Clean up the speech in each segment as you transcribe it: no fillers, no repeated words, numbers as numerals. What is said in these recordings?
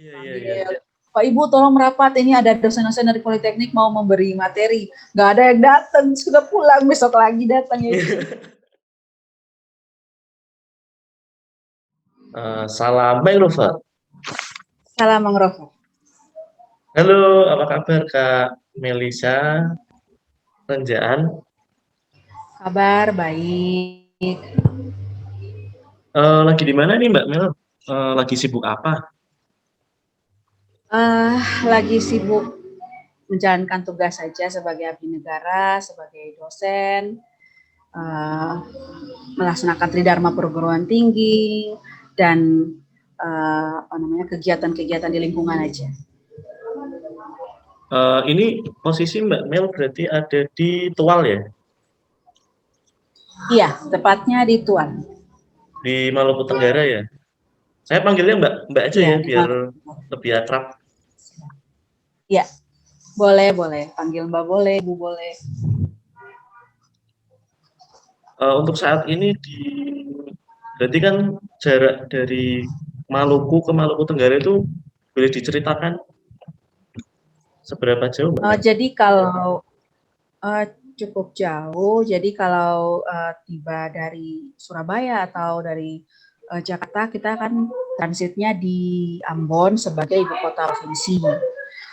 Iya, iya, iya. Panggil, Pak Ibu tolong merapat, ini ada dosen-dosen dari Politeknik mau memberi materi. Nggak ada yang datang, sudah pulang, besok lagi datang ya. Salam Mbak Ilva. Salam Bang Rofa. Halo, apa kabar Kak Melisa Renjaan? Kabar baik. Lagi di mana nih Mbak Mel? Lagi sibuk apa? Lagi sibuk menjalankan tugas saja sebagai abdi negara, sebagai dosen, uh, melaksanakan tridharma perguruan tinggi dan kegiatan-kegiatan di lingkungan aja. Ini posisi Mbak Mel berarti ada di Tual ya? Iya, tepatnya di Tuan. Di Maluku Tenggara ya? Saya panggilnya Mbak Mbak aja Iya, ya, di biar lebih akrab. Iya, boleh. Panggil Mbak boleh, Bu boleh. Untuk saat ini berarti kan jarak dari Maluku ke Maluku Tenggara itu boleh diceritakan seberapa jauh Mbak Mel? Jadi kalau cukup jauh, jadi kalau tiba dari Surabaya atau dari Jakarta, kita akan transitnya di Ambon sebagai ibu kota provinsi.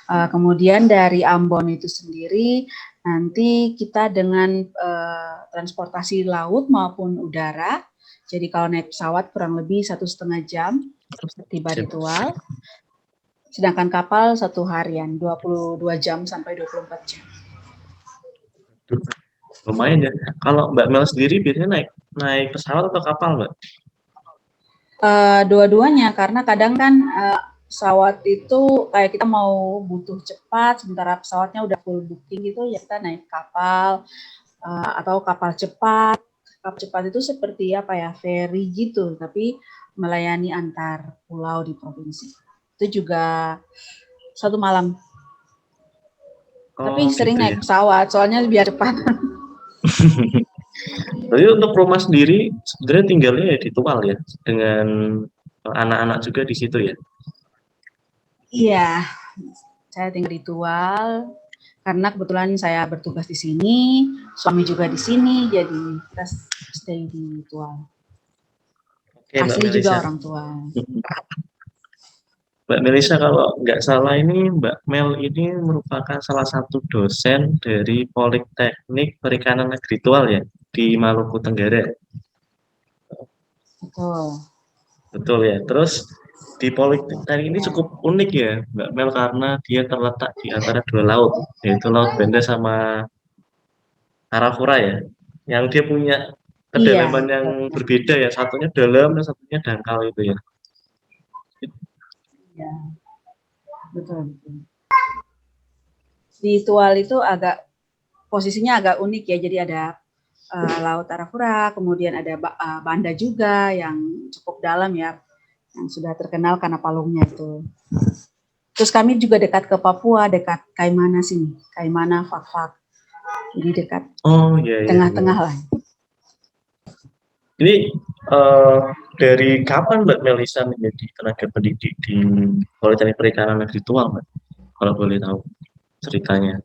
Kemudian dari Ambon itu sendiri, nanti kita dengan transportasi laut maupun udara, jadi kalau naik pesawat kurang lebih 1,5 jam tiba di Tual, sedangkan kapal 1 harian, 22 jam sampai 24 jam. Lumayan ya. Kalau Mbak Mel sendiri biasanya naik pesawat atau kapal Mbak? Dua-duanya, karena kadang kan pesawat itu kayak kita mau butuh cepat, sementara pesawatnya udah full booking gitu, ya kita naik kapal atau kapal cepat. Kapal cepat itu seperti apa ya, ferry gitu, tapi melayani antar pulau di provinsi. Itu juga 1 malam. Tapi sering Gitu ya. naik pesawat, soalnya biar cepat. Jadi untuk rumah sendiri sebenarnya tinggalnya ya di Tual ya, dengan anak-anak juga di situ ya. Iya, saya tinggal di Tual karena kebetulan saya bertugas di sini, suami juga di sini, jadi kita stay di Tual. Oke Mbak Asli juga Melisa. orang tua. Mbak Melisa kalau nggak salah ini Mbak Mel ini merupakan salah satu dosen dari Politeknik Perikanan Negeri Tual ya di Maluku Tenggara. Betul. Betul ya. Terus di Politeknik ini cukup unik ya Mbak Mel karena dia terletak di antara dua laut, yaitu Laut Banda sama Arafura ya. Yang dia punya Iya, kedalaman yang berbeda ya. Satunya dalam dan satunya dangkal itu ya. iya, betul. Di Tual itu posisinya agak unik ya, jadi ada Laut Arafura, kemudian ada Banda juga yang cukup dalam ya, yang sudah terkenal karena palungnya itu. Terus kami juga dekat ke Papua, dekat Kaimana sini, Kaimana, Fak-Fak. Jadi dekat tengah-tengah lah. Ini dari kapan Mbak Melisa menjadi tenaga pendidik di Politeknik Perikanan Negeri Tual, Mbak? Kalau boleh tahu ceritanya.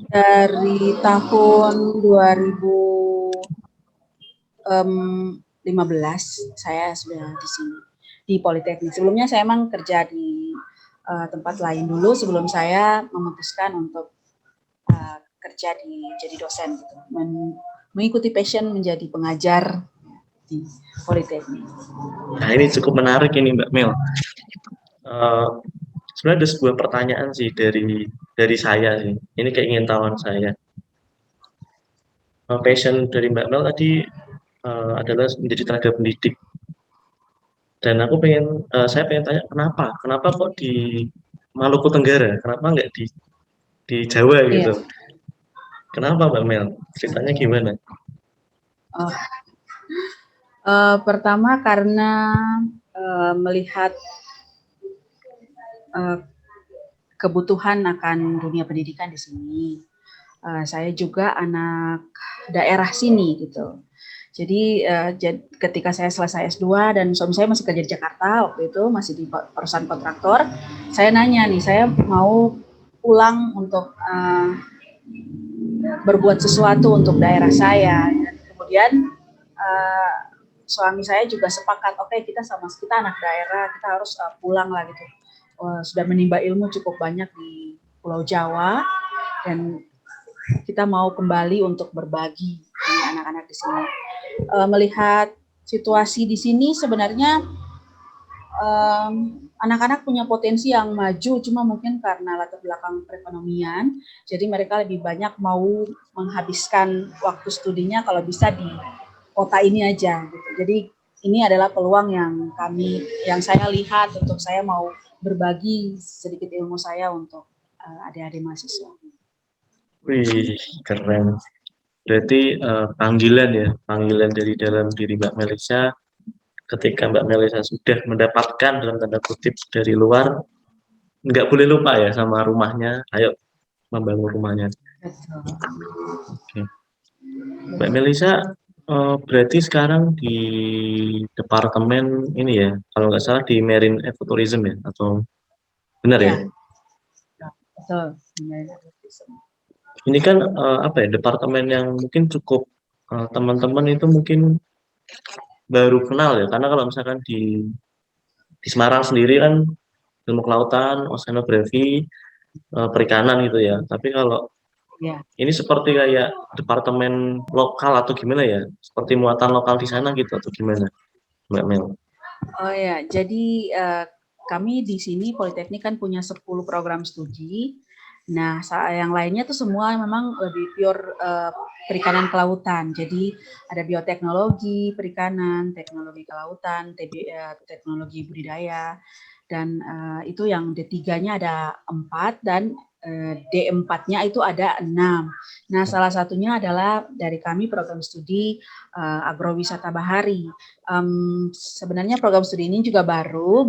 Dari tahun 2015 saya sudah di sini, di Politeknik. Sebelumnya saya emang kerja di tempat lain dulu sebelum saya memutuskan untuk kerja jadi dosen gitu. Mengikuti passion menjadi pengajar di Politeknik. Nah ini cukup menarik ini Mbak Mel. Sebenarnya ada sebuah pertanyaan sih dari saya sih. Ini keingintahuan saya. Passion dari Mbak Mel tadi adalah menjadi tenaga pendidik. Dan saya pengen tanya kenapa kok di Maluku Tenggara, kenapa nggak di Jawa Iya. gitu? Kenapa Mbak Mel? Ceritanya gimana? Pertama karena melihat kebutuhan akan dunia pendidikan di sini. Saya juga anak daerah sini gitu. Jadi ketika saya selesai S2 dan suami saya masih kerja di Jakarta waktu itu, masih di perusahaan kontraktor, saya nanya nih, saya mau pulang untuk berbuat sesuatu untuk daerah saya. Dan kemudian suami saya juga sepakat, oke, kita anak daerah, kita harus pulang lah gitu. Sudah menimba ilmu cukup banyak di Pulau Jawa dan kita mau kembali untuk berbagi dengan anak-anak di sini. Melihat situasi di sini sebenarnya anak-anak punya potensi yang maju, cuma mungkin karena latar belakang perekonomian, jadi mereka lebih banyak mau menghabiskan waktu studinya kalau bisa di kota ini aja. Gitu. Jadi ini adalah peluang yang saya lihat untuk saya mau berbagi sedikit ilmu saya untuk adik-adik mahasiswa. Wih, keren. Berarti panggilan dari dalam diri Mbak Melisa ketika Mbak Melisa sudah mendapatkan dalam tanda kutip dari luar, nggak boleh lupa ya sama rumahnya, ayo membangun rumahnya. Betul. Oke. Mbak Melisa berarti sekarang di departemen ini ya, kalau nggak salah di Marine Ecotourism ya, atau benar ya? Betul. Ini kan departemen yang mungkin cukup teman-teman itu mungkin baru kenal ya, karena kalau misalkan di Semarang sendiri kan ilmu kelautan, oceanografi, perikanan gitu ya. Tapi kalau ini seperti kayak departemen lokal atau gimana ya? Seperti muatan lokal di sana gitu atau gimana, Mbak Mel? Oh ya, jadi kami di sini Politeknik kan punya 10 program studi. Nah, yang lainnya tuh semua memang lebih pure perikanan kelautan. Jadi ada bioteknologi, perikanan, teknologi kelautan, teknologi budidaya, dan itu yang D3-nya ada 4 dan D4-nya itu ada 6. Nah, salah satunya adalah dari kami program studi agrowisata bahari. Sebenarnya program studi ini juga baru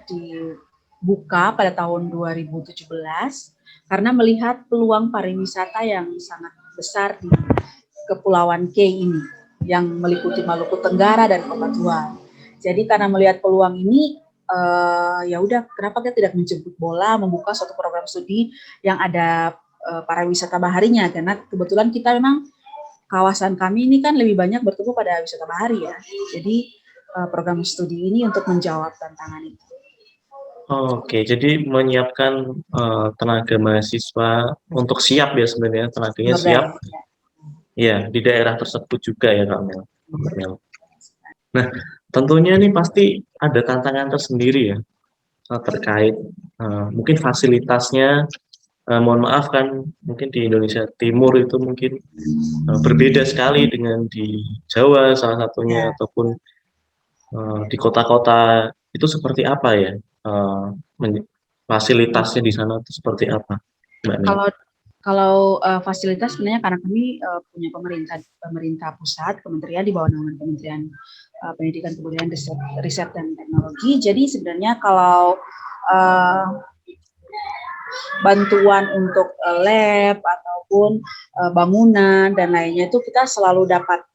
dibuka pada tahun 2017 karena melihat peluang pariwisata yang sangat besar di Kepulauan K ini yang meliputi Maluku Tenggara dan Kepulauan. Jadi karena melihat peluang ini, ya udah, kenapa kita tidak menjemput bola membuka suatu program studi yang ada pariwisata baharinya, karena kebetulan kita memang kawasan kami ini kan lebih banyak bertumpu pada wisata bahari ya. Jadi program studi ini untuk menjawab tantangan itu. Oke, jadi menyiapkan tenaga mahasiswa untuk siap ya sebenarnya, tenaganya siap ya di daerah tersebut juga ya Kak Mel. Nah, tentunya ini pasti ada tantangan tersendiri ya terkait mungkin fasilitasnya. Mohon maaf kan, mungkin di Indonesia Timur itu mungkin berbeda sekali dengan di Jawa salah satunya, ataupun di kota-kota itu seperti apa ya, fasilitasnya di sana itu seperti apa, Mbak Nil? Kalau fasilitas sebenarnya karena kami punya pemerintah pusat, kementerian di bawah naungan Kementerian Pendidikan, Kebudayaan, Riset dan Teknologi. Jadi sebenarnya kalau bantuan untuk lab ataupun bangunan dan lainnya itu kita selalu dapat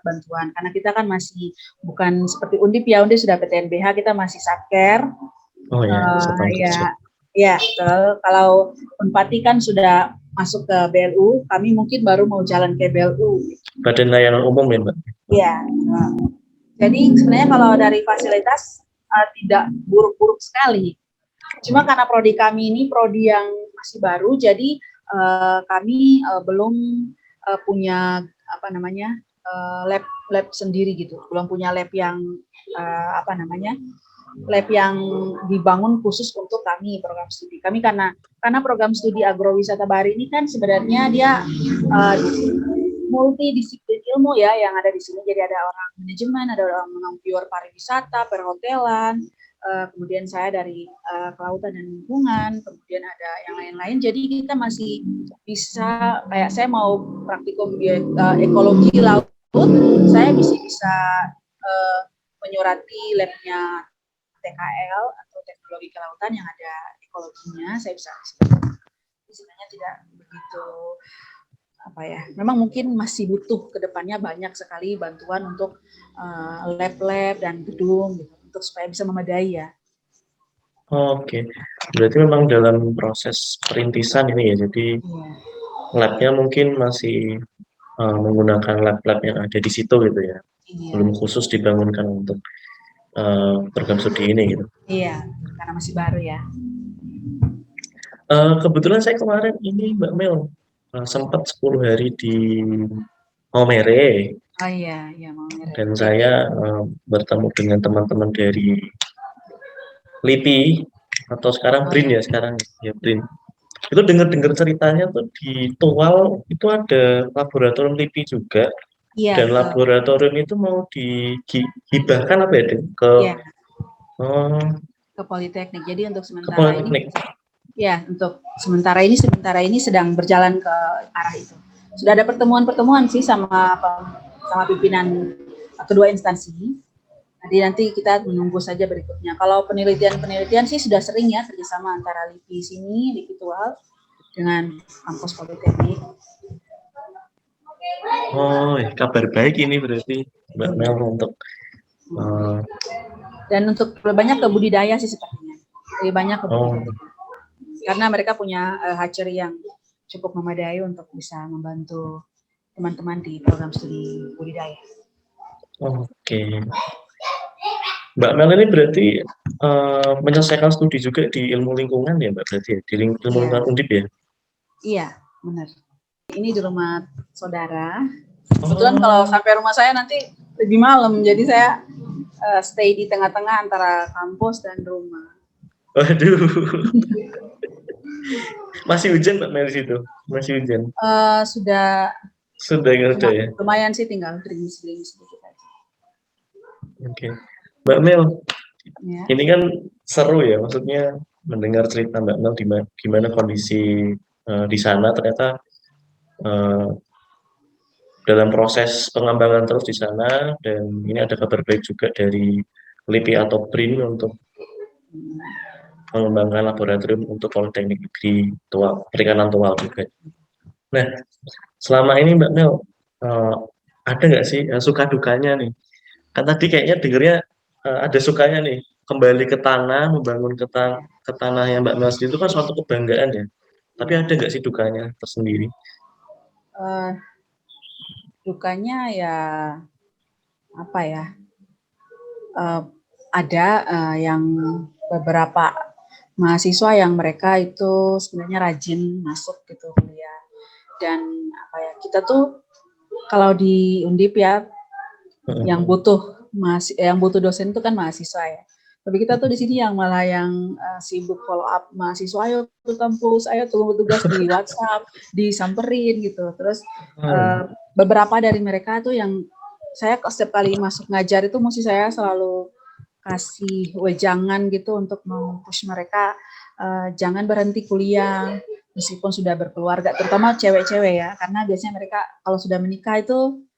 bantuan karena kita kan masih bukan seperti Undip ya, Undip sudah PTNBH, kita masih Satker. Oh ya, ya, kalau Unpati kan sudah masuk ke BLU, kami mungkin baru mau jalan ke BLU. Badan Layanan Umum ya, Mbak? Iya. Jadi sebenarnya kalau dari fasilitas tidak buruk-buruk sekali. Cuma karena prodi kami ini prodi yang masih baru, jadi kami belum punya lab sendiri gitu, belum punya lab yang lab yang dibangun khusus untuk kami program studi. Kami karena program studi agrowisata bahari ini kan sebenarnya dia multidisiplin ilmu ya yang ada di sini. Jadi ada orang manajemen, ada orang pure pariwisata, perhotelan, kemudian saya dari kelautan dan lingkungan, kemudian ada yang lain-lain. Jadi kita masih bisa, kayak saya mau praktikum ekologi laut, saya bisa menyurati labnya TKL atau teknologi kelautan yang ada ekologinya, saya bisa. Sebenarnya tidak begitu apa ya, memang mungkin masih butuh ke depannya banyak sekali bantuan untuk lab-lab dan gedung gitu, untuk supaya bisa memadai ya. Oke, berarti memang dalam proses perintisan ini ya, jadi Iya. labnya mungkin masih menggunakan lab-lab yang ada di situ gitu ya, Iya. belum khusus dibangunkan untuk program studi ini gitu. Iya, karena masih baru ya. Kebetulan saya kemarin ini Mbak Mel sempat 10 hari di Maumere Oh iya, iya mau merah. dan saya bertemu dengan teman-teman dari LIPI atau sekarang Oh BRIN iya. ya sekarang ya BRIN. Itu dengar-dengar ceritanya tuh di Tual itu ada laboratorium LIPI juga Iya dan betul. laboratorium itu mau dihibahkan apa ya Din? Iya, Oh, ke Politeknik. Jadi untuk ke sementara ini, Politeknik. ya untuk sementara ini sedang berjalan ke arah itu. Sudah ada pertemuan-pertemuan sih sama pimpinan kedua instansi. Jadi nanti kita menunggu saja berikutnya. Kalau penelitian sih sudah sering ya kerjasama antara LIPI sini, LIPI Tual dengan kampus Politeknik. Oh, ya, kabar baik ini berarti Mbak Mel untuk Dan untuk banyak ke budidaya sih sepertinya. Lebih banyak ke oh, budidaya. Karena mereka punya hatchery yang cukup memadai untuk bisa membantu teman-teman di program studi budidaya. oke. Mbak Mel ini berarti menyelesaikan studi juga di ilmu lingkungan ya Mbak berarti ya, di ilmu lingkungan Undip ya? Iya, benar. Ini di rumah saudara. Oh, Kebetulan kalau sampai rumah saya nanti lebih malam, jadi saya stay di tengah-tengah antara kampus dan rumah. waduh. Masih hujan Mbak Mel di situ? Masih hujan? Sudah Sudah ya? lumayan sih, tinggal gerimis-gerimis sedikit aja. Oke. Mbak Mel, Ya. ini kan seru ya, maksudnya mendengar cerita Mbak Mel gimana kondisi di sana ternyata dalam proses pengembangan terus di sana dan ini ada kabar baik juga dari LIPI atau BRIN untuk mengembangkan laboratorium untuk Politeknik Negeri Tual, Perikanan Tual juga. Nah, selama ini Mbak Mel ada nggak sih suka dukanya nih? Kan tadi kayaknya dengernya ada sukanya nih, kembali ke tanah, membangun ke tanah yang Mbak Mel sendiri itu kan suatu kebanggaan ya. Tapi ada nggak sih dukanya tersendiri? Dukanya ya apa ya? Ada yang beberapa mahasiswa yang mereka itu sebenarnya rajin masuk gitu kuliah, dan apa ya, kita tuh kalau di Undip ya yang butuh dosen itu kan mahasiswa ya. Tapi kita tuh di sini yang malah yang sibuk follow up mahasiswa, ayo ke kampus, ayo tunggu tugas di WhatsApp, disamperin gitu. Terus beberapa dari mereka tuh yang saya setiap kali masuk ngajar itu mesti saya selalu kasih wejangan gitu untuk mempush mereka jangan berhenti kuliah meskipun sudah berkeluarga, terutama cewek-cewek ya, karena biasanya mereka kalau sudah menikah itu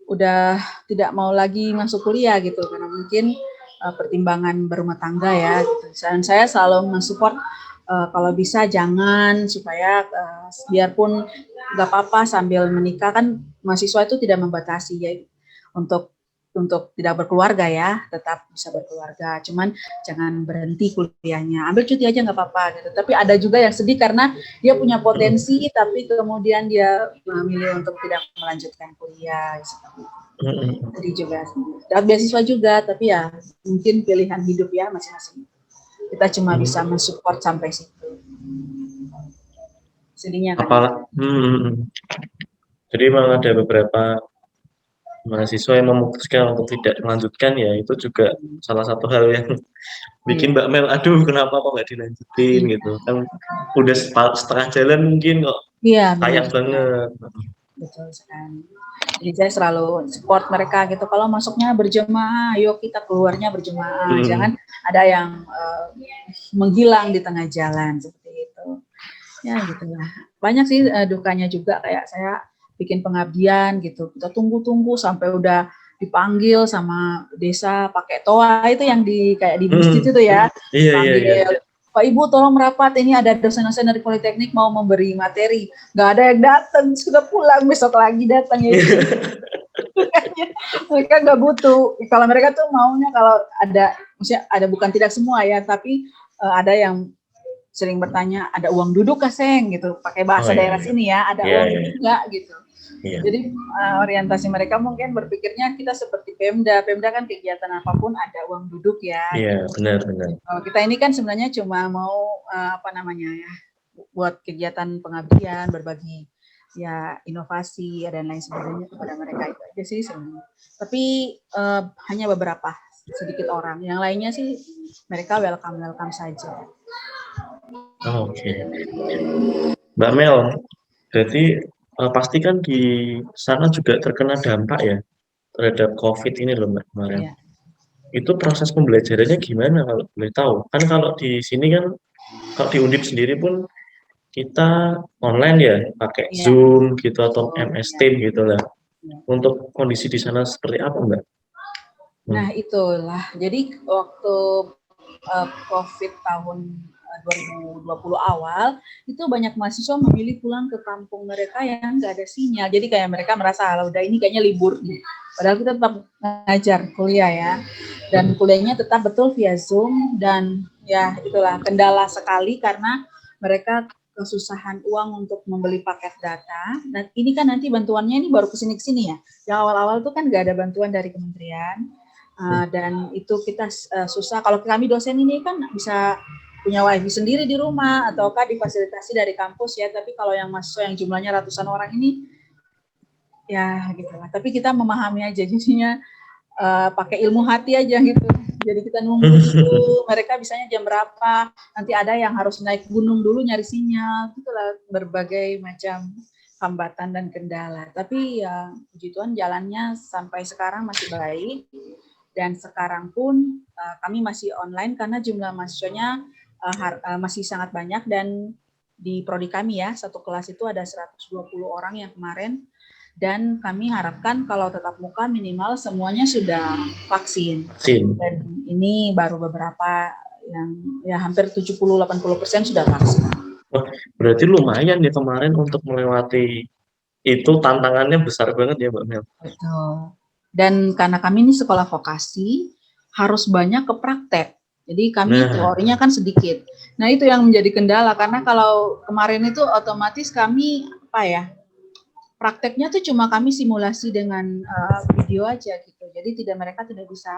udah tidak mau lagi masuk kuliah gitu karena mungkin pertimbangan berumah tangga ya gitu. Dan saya selalu mensupport kalau bisa jangan, supaya biarpun nggak apa-apa sambil menikah, kan mahasiswa itu tidak membatasi ya untuk tidak berkeluarga ya, tetap bisa berkeluarga, cuman jangan berhenti kuliahnya, ambil cuti aja nggak apa-apa gitu. Tapi ada juga yang sedih karena dia punya potensi tapi kemudian dia memilih untuk tidak melanjutkan kuliah seperti itu. Jadi juga dapat beasiswa juga, tapi ya mungkin pilihan hidup ya masing-masing. Kita cuma bisa mensupport sampai situ. Sedihnya kan. Jadi memang ada beberapa mahasiswa yang memutuskan untuk tidak melanjutkan ya, itu juga salah satu hal yang bikin Mbak Mel, aduh kenapa kok nggak dilanjutin gitu kan, udah setengah jalan mungkin kok. Iya, sayang banget. Betul sekali. Jadi saya selalu support mereka gitu, kalau masuknya berjemaah, ayo kita keluarnya berjemaah, jangan ada yang menghilang di tengah jalan seperti itu. Ya gitulah. Banyak sih dukanya juga, kayak saya bikin pengabdian gitu, kita tunggu-tunggu sampai udah dipanggil sama desa pakai toa itu yang kayak di masjid itu ya, dipanggil Pak Ibu tolong merapat, ini ada dosen-dosen dari Politeknik mau memberi materi. Nggak ada yang datang, sudah pulang, besok lagi datang ya. Mereka nggak butuh. Kalau mereka tuh maunya kalau ada, maksudnya ada, bukan tidak semua ya, tapi ada yang sering bertanya, ada uang duduk kah Seng gitu, pakai bahasa daerah sini ya, ada uang duduk nggak gitu. Jadi orientasi mereka mungkin berpikirnya kita seperti Pemda kan kegiatan apapun ada uang duduk ya. Iya, gitu. benar. Kita ini kan sebenarnya cuma mau apa namanya ya, buat kegiatan pengabdian, berbagi ya inovasi dan lain sebagainya kepada mereka, itu aja sih sebenarnya. Tapi hanya beberapa sedikit orang, yang lainnya sih mereka welcome saja. Oke. Mbak Mel, berarti pasti kan di sana juga terkena dampak ya terhadap COVID ini loh Mbak kemarin. Iya. Itu proses pembelajarannya gimana kalau boleh tahu? Kan kalau di sini kan, kalau di Undip sendiri pun kita online ya, pakai Zoom gitu atau MS Team gitu lah. Untuk kondisi di sana seperti apa Mbak? Nah itulah, jadi waktu COVID tahun 2020 awal, itu banyak mahasiswa memilih pulang ke kampung mereka yang nggak ada sinyal. Jadi kayak mereka merasa, udah ini kayaknya libur. Padahal kita tetap ngajar kuliah ya. Dan kuliahnya tetap betul via Zoom. Dan ya itulah kendala sekali karena mereka kesusahan uang untuk membeli paket data. Dan ini kan nanti bantuannya ini baru kesini-kesini ya. Yang awal-awal itu kan nggak ada bantuan dari kementerian. Dan itu kita susah. Kalau kami dosen ini kan bisa punya wifi sendiri di rumah ataukah difasilitasi dari kampus ya. Tapi kalau yang mahasiswa yang jumlahnya ratusan orang ini, ya gitu lah. Tapi kita memahami aja, jadinya pakai ilmu hati aja gitu. Jadi kita nunggu dulu, mereka bisanya jam berapa. Nanti ada yang harus naik gunung dulu nyari sinyal. Itulah berbagai macam hambatan dan kendala. Tapi ya puji Tuhan jalannya sampai sekarang masih baik. Dan sekarang pun kami masih online karena jumlah mahasiswanya masih sangat banyak, dan di prodi kami ya, satu kelas itu ada 120 orang yang kemarin, dan kami harapkan kalau tetap muka minimal semuanya sudah vaksin. Dan ini baru beberapa yang ya hampir 70-80% sudah vaksin. Wah, berarti lumayan ya kemarin untuk melewati itu, tantangannya besar banget ya Mbak Mel. Betul. Dan karena kami ini sekolah vokasi, harus banyak ke praktek. Jadi kami teorinya kan sedikit. Nah itu yang menjadi kendala, karena kalau kemarin itu otomatis kami prakteknya tuh cuma kami simulasi dengan video aja gitu. Jadi mereka tidak bisa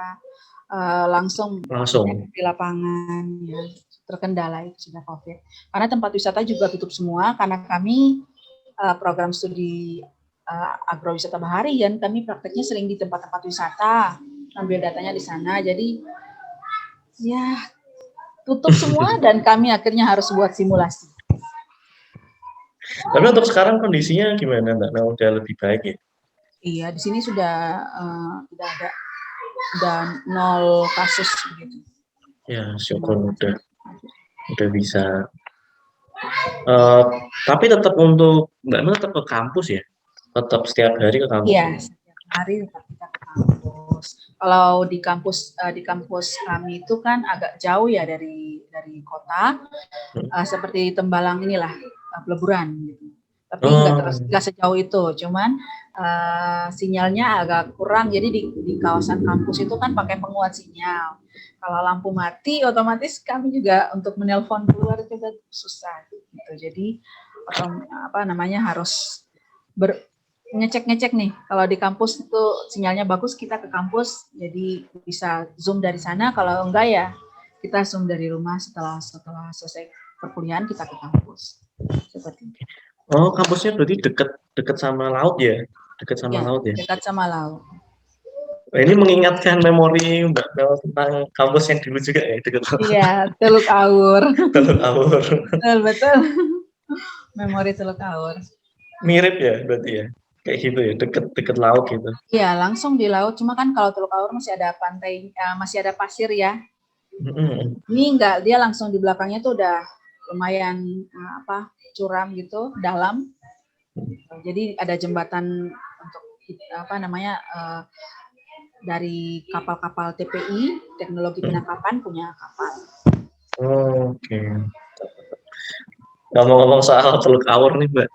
langsung di lapangan ya. Terkendala itu sudah COVID. Karena tempat wisata juga tutup semua, karena kami program studi agrowisata baharian, kami prakteknya sering di tempat-tempat wisata, ambil datanya di sana. Jadi ya tutup semua dan kami akhirnya harus buat simulasi. Tapi untuk sekarang kondisinya gimana Mbak? Nah, udah lebih baik ya? Iya, di sini sudah tidak ada, sudah 0 kasus begitu. Ya syukur udah bisa. Tapi tetap untuk Mbak Mel tetap ke kampus ya? Tetap setiap hari ke kampus? Iya, setiap hari tetap kita ke kampus. Kalau di kampus kami itu kan agak jauh ya dari kota, seperti Tembalang inilah, Peleburan gitu. Tapi nggak sejauh itu, cuman sinyalnya agak kurang. Jadi di kawasan kampus itu kan pakai penguat sinyal. Kalau lampu mati, otomatis kami juga untuk menelpon keluar juga susah gitu. Jadi harus ngecek nih. Kalau di kampus itu sinyalnya bagus, kita ke kampus, jadi bisa Zoom dari sana. Kalau enggak ya kita Zoom dari rumah setelah selesai perkuliahan kita ke kampus. Seperti itu. Oh, kampusnya berarti dekat sama laut ya? Dekat sama laut ya? Dekat sama laut. Ini mengingatkan memori Mbak Mel tentang kampus yang dulu juga ya, dekat laut. Iya, Teluk Awur. Teluk Awur. Betul. Memori Teluk Awur. Mirip ya berarti ya? Kayak gitu ya, deket laut gitu. Iya, langsung di laut. Cuma kan kalau Teluk Awur masih ada pantai, masih ada pasir ya. Ini enggak, dia langsung di belakangnya tuh udah lumayan curam gitu, dalam. Jadi ada jembatan untuk dari kapal-kapal TPI, teknologi penangkapan, punya kapal. Oke. Ngomong-ngomong soal Teluk Awur nih, Mbak.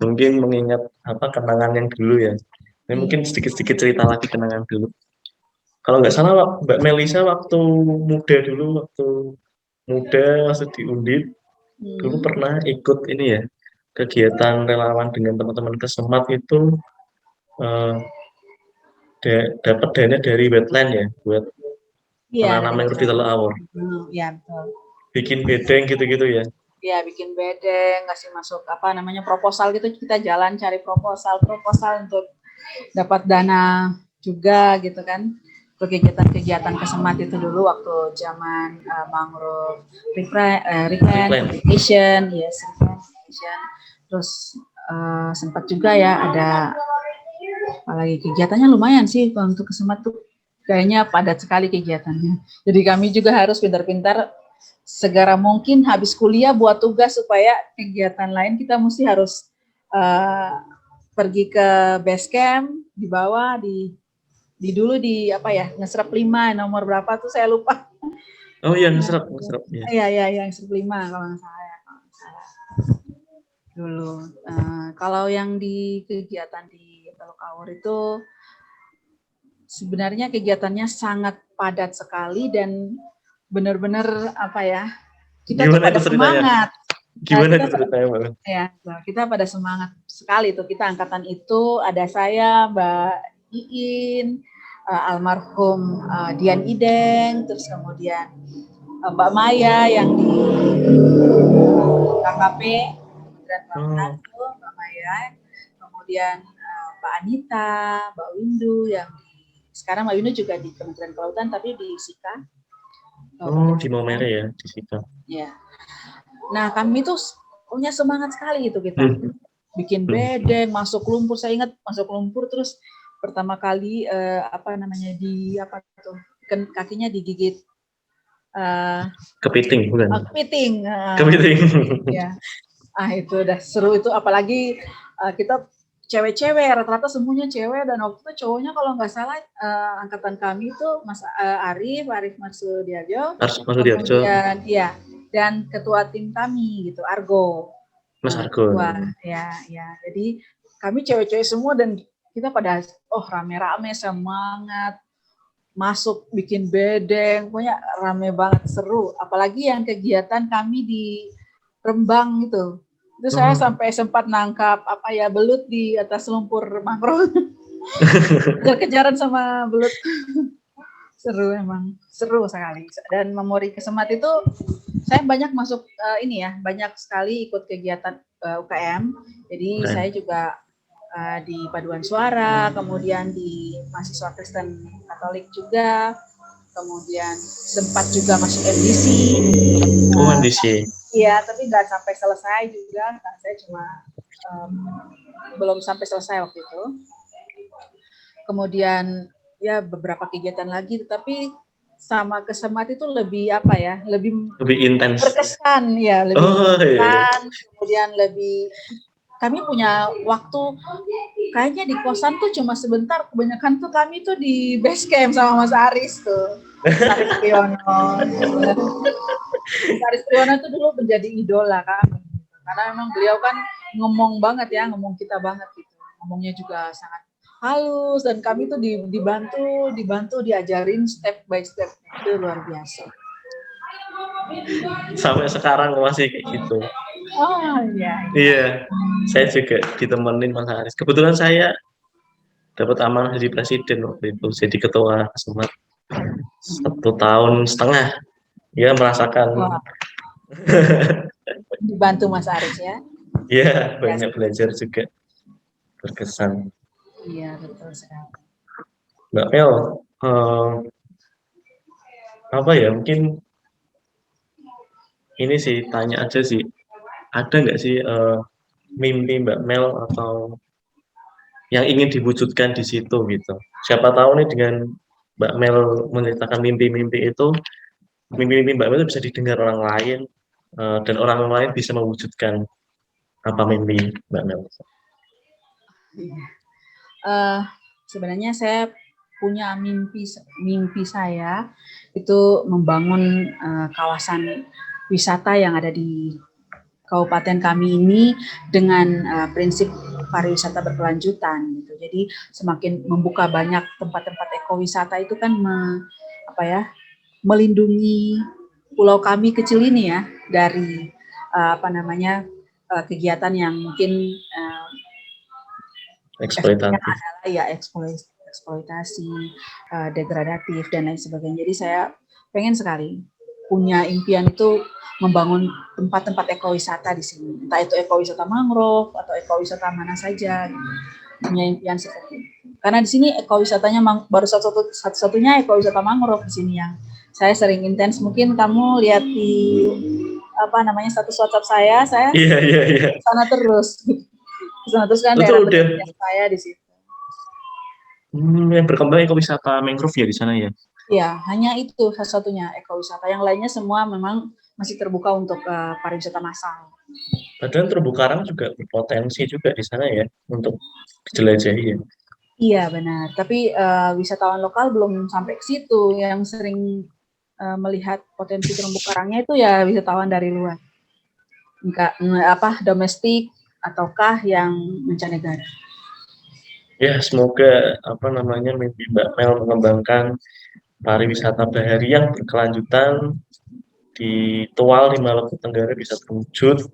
Mungkin mengingat apa kenangan yang dulu ya. Ini mungkin Iya. sedikit-sedikit cerita lagi kenangan dulu. Kalau nggak salah Mbak Melisa waktu muda dulu, waktu muda masih di Undip, dulu Hmm. pernah ikut ini ya, kegiatan relawan dengan teman-teman Kesemat itu eh, dapat dana dari wetland ya buat Iya, menanam dari mangrove di wetland. Teluk Awur. Iya, betul. Bikin bedeng gitu-gitu ya. Ya, bikin bedeng, ngasih masuk apa namanya proposal gitu, kita jalan cari proposal untuk dapat dana juga gitu kan. Untuk kegiatan-kegiatan Kesemat itu dulu waktu zaman mangrove Replant. reclamation, yes, reclamation. Terus sempat juga ya ada apalagi kegiatannya lumayan sih untuk Kesemat tuh kayaknya padat sekali kegiatannya. Jadi kami juga harus pintar-pintar segera mungkin habis kuliah buat tugas supaya kegiatan lain kita mesti harus pergi ke base camp di bawah di dulu di apa ya ngeserap 5 nomor berapa tuh saya lupa. Oh iya, Nah, ngeserap ya. iya yang ngeserap 5 kalau nggak salah ya. Dulu. Kalau yang di kegiatan di Teluk Awur itu sebenarnya kegiatannya sangat padat sekali dan benar-benar apa ya kita tuh Gimana pada itu ceritanya? semangat. Gimana Kita itu ceritanya, Mbak? ya kita pada semangat sekali tuh kita angkatan itu ada saya Mbak Iin, almarhum Dian Ideng, terus kemudian Mbak Maya yang di KKP dan bangunan Oh, tuh Mbak Maya, kemudian Mbak Anita, Mbak Windu yang sekarang Mbak Windu juga di Kementerian Kelautan tapi di SIKA. oh di Maumere ya, di situ. Ya. Nah, kami tuh punya semangat sekali itu kita. Hmm. Bikin bedeng, masuk lumpur. Saya ingat masuk lumpur terus pertama kali apa namanya di apa tuh kakinya digigit Kepiting bukan? kepiting. Kepiting. Ya. Itu udah seru itu apalagi kita cewek-cewek rata-rata semuanya cewek dan waktu itu cowoknya kalau nggak salah angkatan kami itu Mas Arif Marsudiarjo Mas Sudiarjo, kemudian ya dan ketua tim kami gitu Argo Mas Argo. ketua ya jadi kami cewek-cewek semua dan kita pada rame-rame semangat masuk bikin bedeng pokoknya rame banget seru apalagi yang kegiatan kami di Rembang itu saya sampai sempat nangkap apa ya belut di atas lumpur mangrove kejar-kejaran sama belut seru emang seru sekali dan memori Kesemat itu saya banyak masuk ini ya banyak sekali ikut kegiatan UKM jadi saya juga di paduan suara kemudian di mahasiswa Kristen Katolik juga kemudian sempat juga masuk MDC MDC iya tapi nggak sampai selesai juga nah, saya cuma belum sampai selesai waktu itu kemudian ya beberapa kegiatan lagi tetapi sama Kesemat itu lebih apa ya lebih intens berkesan ya lebih berkesan kemudian lebih kami punya waktu kayaknya di kosan tuh cuma sebentar kebanyakan tuh kami tuh di base camp sama Mas Aris tuh Aris Triyono Aris Triyono itu dulu menjadi idola kami karena memang beliau kan ngomong banget ya ngomong kita banget gitu ngomongnya juga sangat halus dan kami tuh dibantu diajarin step by step itu luar biasa sampai sekarang masih kayak gitu iya saya juga ditemenin Mas Haris kebetulan saya dapat amanah dari presiden waktu itu jadi ketua Kesemat 1,5 tahun ya merasakan dibantu Mas Aris ya ya banyak belajar juga berkesan iya betul sekali Mbak Mel apa ya mungkin ini sih tanya aja sih ada nggak sih mimpi Mbak Mel atau yang ingin diwujudkan di situ gitu siapa tahu nih dengan Mbak Mel menceritakan mimpi-mimpi itu mimpi-mimpi Mbak Mel itu bisa didengar orang lain dan orang lain bisa mewujudkan apa mimpi Mbak Mel sebenarnya saya punya mimpi saya itu membangun kawasan wisata yang ada di kabupaten kami ini dengan prinsip pariwisata berkelanjutan gitu. Jadi semakin membuka banyak tempat-tempat ekowisata itu kan melindungi pulau kami kecil ini ya dari kegiatan yang mungkin efeknya eksploitatif. adalah ya eksploitasi, degradatif dan lain sebagainya. Jadi saya pengen sekali punya impian itu membangun tempat-tempat ekowisata di sini. Entah itu ekowisata mangrove atau ekowisata mana saja. Gitu. Punya impian seperti itu. Karena di sini ekowisatanya baru satu-satunya ekowisata mangrove di sini yang saya sering intens. Mungkin kamu lihat di status WhatsApp saya Iya. sana terus. Sana terus kan Itu daerah udah penelitian saya di situ. yang berkembang ekowisata mangrove ya di sana ya. Ya, hanya itu satu-satunya ekowisata. Yang lainnya semua memang masih terbuka untuk pariwisata massal. Padahal terumbu karang juga berpotensi juga di sana ya untuk dijelajahi ya. Iya benar. Tapi wisatawan lokal belum sampai ke situ. Yang sering melihat potensi terumbu karangnya itu ya wisatawan dari luar. Enggak domestik ataukah yang mancanegara. Ya, semoga mimpi Mbak Mel mengembangkan pariwisata bahari yang berkelanjutan di Tual di Maluku Tenggara bisa terwujud.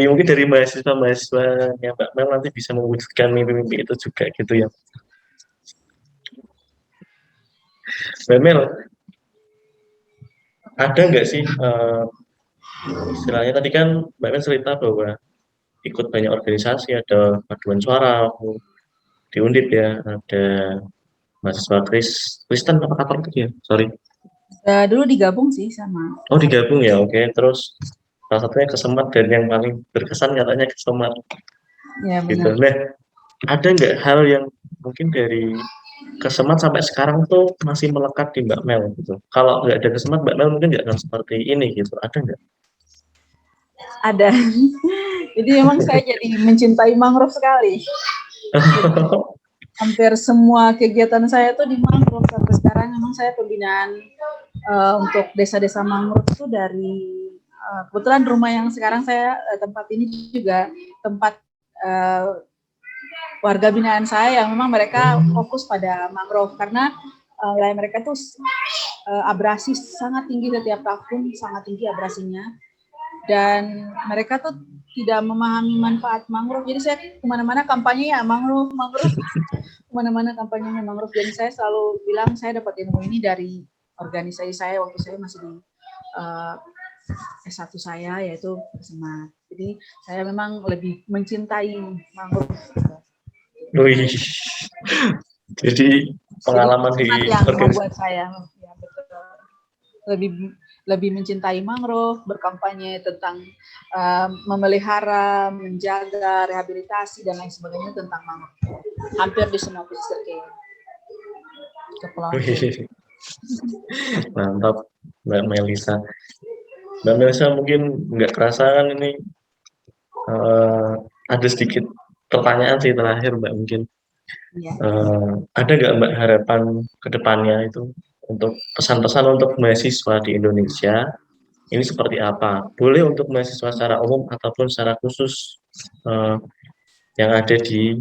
Mungkin dari mahasiswa-mahasiswanya Mbak Mel nanti bisa mewujudkan mimpi-mimpi itu juga gitu ya. Mbak Mel, ada nggak sih istilahnya tadi kan Mbak Mel cerita bahwa ikut banyak organisasi, ada paduan suara di Undip ya, ada mahasiswa Kristen apa Katolik ya, sorry. Dulu digabung sih sama. Oh digabung ya, oke. Terus salah satunya Kesemat dan yang paling berkesan katanya Kesemat. Ya Gitu. benar. Nah, ada nggak hal yang mungkin dari Kesemat sampai sekarang tuh masih melekat di Mbak Mel gitu? Kalau nggak ada Kesemat, Mbak Mel mungkin nggak akan seperti ini gitu. Ada nggak? Ada. Jadi memang saya jadi mencintai mangrove sekali. Hampir semua kegiatan saya tuh di mangrove sampai sekarang. Memang saya pembinaan untuk desa-desa mangrove itu dari kebetulan rumah yang sekarang saya tempat ini juga tempat warga binaan saya yang memang mereka fokus pada mangrove karena wilayah mereka tuh abrasi sangat tinggi setiap tahun, sangat tinggi abrasinya dan mereka tuh tidak memahami manfaat mangrove. Jadi saya kemana-mana kampanye ya mangrove, kemana-mana kampanyenya mangrove. Dan saya selalu bilang saya dapat ilmu ini dari organisasi saya waktu saya masih di S1 saya yaitu Kesemat. Jadi saya memang lebih mencintai mangrove. Wih. Jadi pengalaman di yang membuat saya ya betul lebih mencintai mangrove, berkampanye tentang memelihara, menjaga, rehabilitasi dan lain sebagainya tentang mangrove. Hampir di semua pesisir kepulauan. Mantap, Mbak Melisa. Mbak Melisa mungkin nggak kerasa kan ini ada sedikit pertanyaan sih terakhir Mbak mungkin. Ya. Ada nggak Mbak harapan ke depannya itu untuk pesan-pesan untuk mahasiswa di Indonesia ini seperti apa? Boleh untuk mahasiswa secara umum ataupun secara khusus yang ada di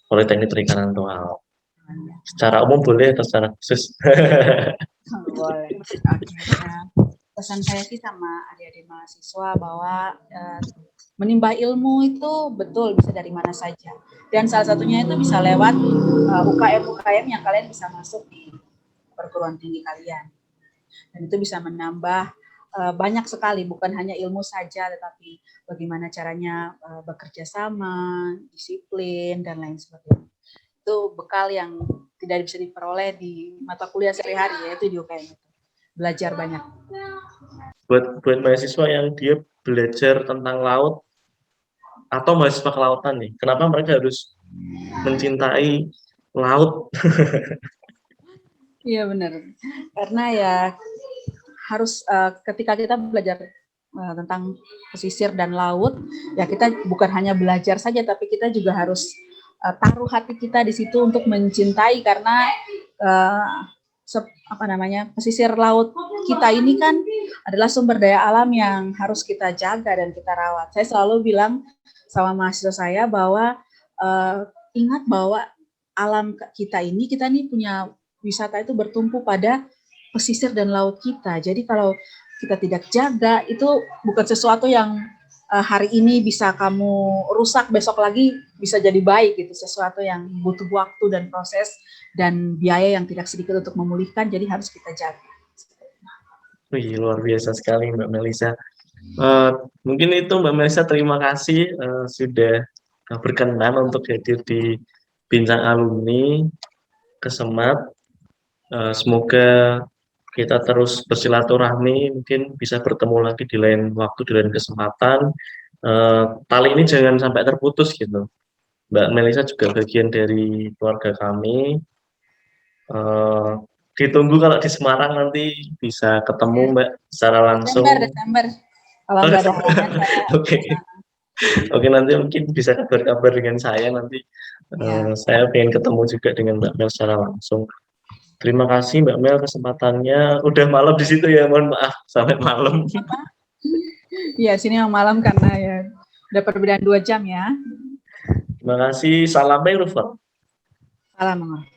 Politeknik Perikanan Tual. Secara umum boleh atau secara khusus? Boleh. Pesan saya sih sama adik-adik mahasiswa bahwa menimba ilmu itu betul bisa dari mana saja. Dan salah satunya itu bisa lewat UKM yang kalian bisa masuk di perguruan tinggi kalian. Dan itu bisa menambah banyak sekali, bukan hanya ilmu saja, tetapi bagaimana caranya bekerja sama, disiplin, dan lain sebagainya. Itu bekal yang tidak bisa diperoleh di mata kuliah sehari-hari, yaitu di UKM itu. Belajar banyak. Buat mahasiswa yang dia belajar tentang laut atau mahasiswa kelautan nih, kenapa mereka harus mencintai laut? Iya benar, karena ya harus ketika kita belajar tentang pesisir dan laut, ya kita bukan hanya belajar saja, tapi kita juga harus taruh hati kita di situ untuk mencintai, karena pesisir laut kita ini kan adalah sumber daya alam yang harus kita jaga dan kita rawat. Saya selalu bilang sama mahasiswa saya bahwa ingat bahwa alam kita ini punya wisata itu bertumpu pada pesisir dan laut kita. Jadi kalau kita tidak jaga, itu bukan sesuatu yang hari ini bisa kamu rusak, besok lagi bisa jadi baik gitu. Sesuatu yang butuh waktu dan proses dan biaya yang tidak sedikit untuk memulihkan, jadi harus kita jaga. Wih, luar biasa sekali Mbak Melisa. Mungkin itu Mbak Melisa, terima kasih sudah berkenan untuk hadir di Bincang Alumni Kesemat. Semoga kita terus bersilaturahmi, mungkin bisa bertemu lagi di lain waktu, di lain kesempatan. Tali ini jangan sampai terputus gitu. Mbak Melisa juga bagian dari keluarga kami. Ditunggu kalau di Semarang nanti bisa ketemu Mbak secara langsung. Desember. Kalau nggak ada halangan saya. Oke, nanti mungkin bisa kabar-kabar dengan saya nanti. Saya pengen ketemu juga dengan Mbak Mel secara langsung. Terima kasih Mbak Mel kesempatannya. Udah malam di situ ya, mohon maaf sampai malam. Iya, sini yang malam karena ya udah perbedaan 2 jam ya. Terima kasih. Salam Rufat. Salam.